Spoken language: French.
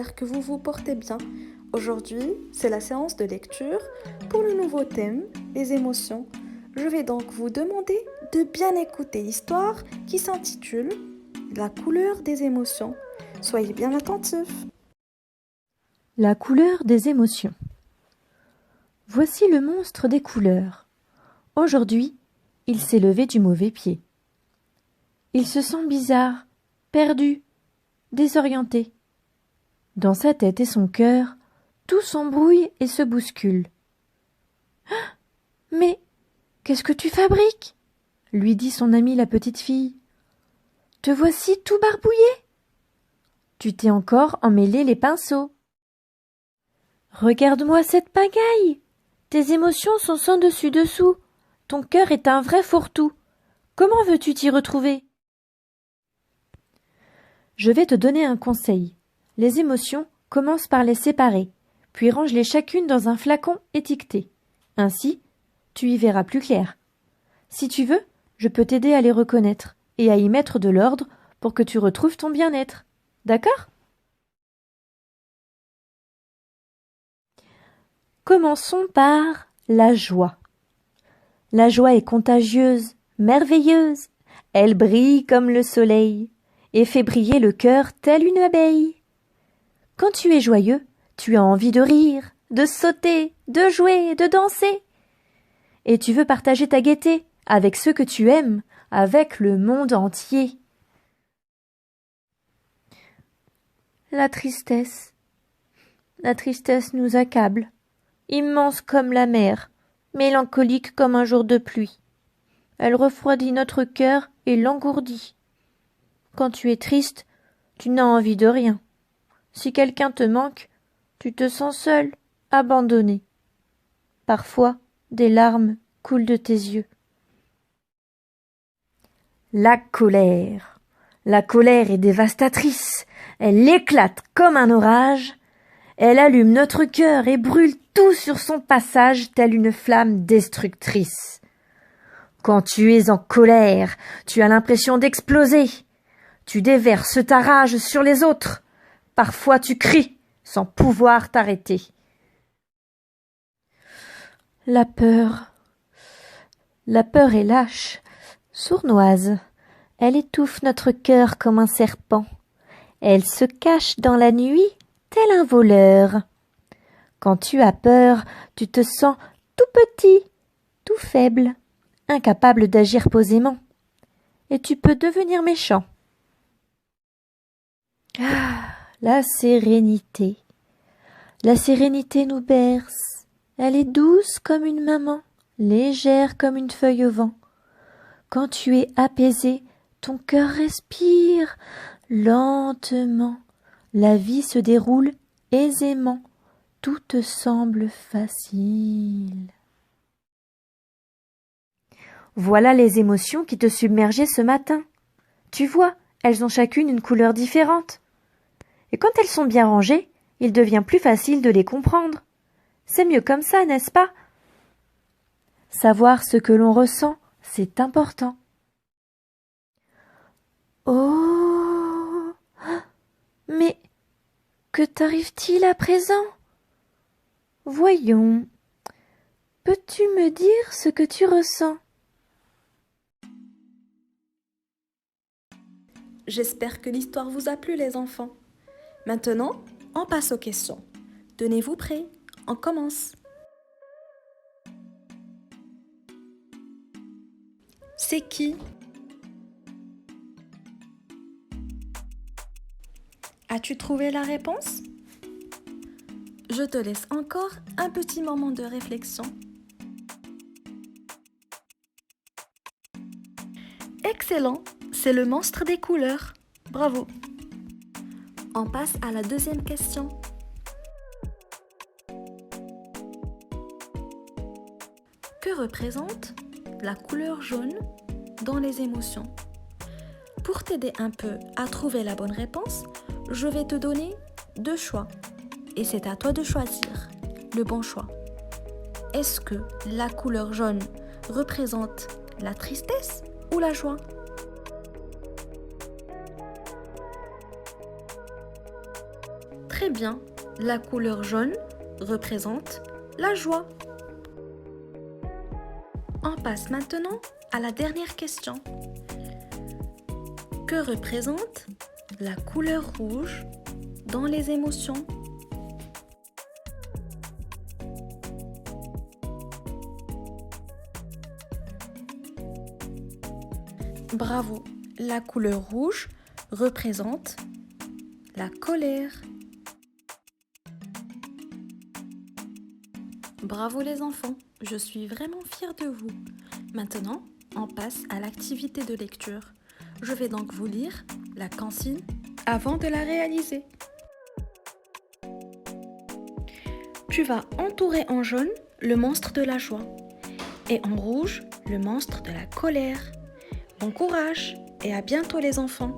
j'espère que vous vous portez bien. Aujourd'hui, c'est la séance de lecture pour le nouveau thème, les émotions. Je vais donc vous demander de bien écouter l'histoire qui s'intitule La couleur des émotions. Soyez bien attentifs. La couleur des émotions. Voici le monstre des couleurs. Aujourd'hui, il s'est levé du mauvais pied. Il se sent bizarre, perdu, désorienté. Dans sa tête et son cœur, tout s'embrouille et se bouscule. « Ah, mais qu'est-ce que tu fabriques ?» lui dit son amie la petite fille. « Te voici tout barbouillé. Tu t'es encore emmêlé les pinceaux. Regarde-moi cette pagaille. Tes émotions sont sans dessus-dessous. Ton cœur est un vrai fourre-tout. Comment veux-tu t'y retrouver ? Je vais te donner un conseil. Les émotions, commence par les séparer, puis range-les chacune dans un flacon étiqueté. Ainsi, tu y verras plus clair. Si tu veux, je peux t'aider à les reconnaître et à y mettre de l'ordre pour que tu retrouves ton bien-être. D'accord ? Commençons par la joie. La joie est contagieuse, merveilleuse. Elle brille comme le soleil et fait briller le cœur telle une abeille. Quand tu es joyeux, tu as envie de rire, de sauter, de jouer, de danser. Et tu veux partager ta gaieté avec ceux que tu aimes, avec le monde entier. La tristesse. La tristesse nous accable. Immense comme la mer, mélancolique comme un jour de pluie. Elle refroidit notre cœur et l'engourdit. Quand tu es triste, tu n'as envie de rien. Si quelqu'un te manque, tu te sens seul, abandonné. Parfois, des larmes coulent de tes yeux. La colère. La colère est dévastatrice. Elle éclate comme un orage. Elle allume notre cœur et brûle tout sur son passage telle une flamme destructrice. Quand tu es en colère, tu as l'impression d'exploser. Tu déverses ta rage sur les autres. Parfois tu cries sans pouvoir t'arrêter. La peur. La peur est lâche, sournoise. Elle étouffe notre cœur comme un serpent. Elle se cache dans la nuit tel un voleur. Quand tu as peur, tu te sens tout petit, tout faible, incapable d'agir posément. Et tu peux devenir méchant. Ah, la sérénité. La sérénité nous berce. Elle est douce comme une maman, légère comme une feuille au vent. Quand tu es apaisé, ton cœur respire lentement. La vie se déroule aisément. Tout te semble facile. Voilà les émotions qui te submergeaient ce matin. Tu vois, elles ont chacune une couleur différente. Et quand elles sont bien rangées, il devient plus facile de les comprendre. C'est mieux comme ça, n'est-ce pas ? Savoir ce que l'on ressent, c'est important. Oh ! Mais que t'arrive-t-il à présent ? Voyons, peux-tu me dire ce que tu ressens ? J'espère que l'histoire vous a plu, les enfants. Maintenant, on passe aux questions. Tenez-vous prêts, on commence. C'est qui ? As-tu trouvé la réponse ? Je te laisse encore un petit moment de réflexion. Excellent, c'est le monstre des couleurs. Bravo. On passe à la deuxième question. Que représente la couleur jaune dans les émotions ? Pour t'aider un peu à trouver la bonne réponse, je vais te donner 2 choix. Et c'est à toi de choisir le bon choix. Est-ce que la couleur jaune représente la tristesse ou la joie ? Très bien, la couleur jaune représente la joie. On passe maintenant à la dernière question. Que représente la couleur rouge dans les émotions? Bravo, la couleur rouge représente la colère. Bravo les enfants, je suis vraiment fière de vous. Maintenant, on passe à l'activité de lecture. Je vais donc vous lire la consigne avant de la réaliser. Tu vas entourer en jaune le monstre de la joie et en rouge le monstre de la colère. Bon courage et à bientôt les enfants!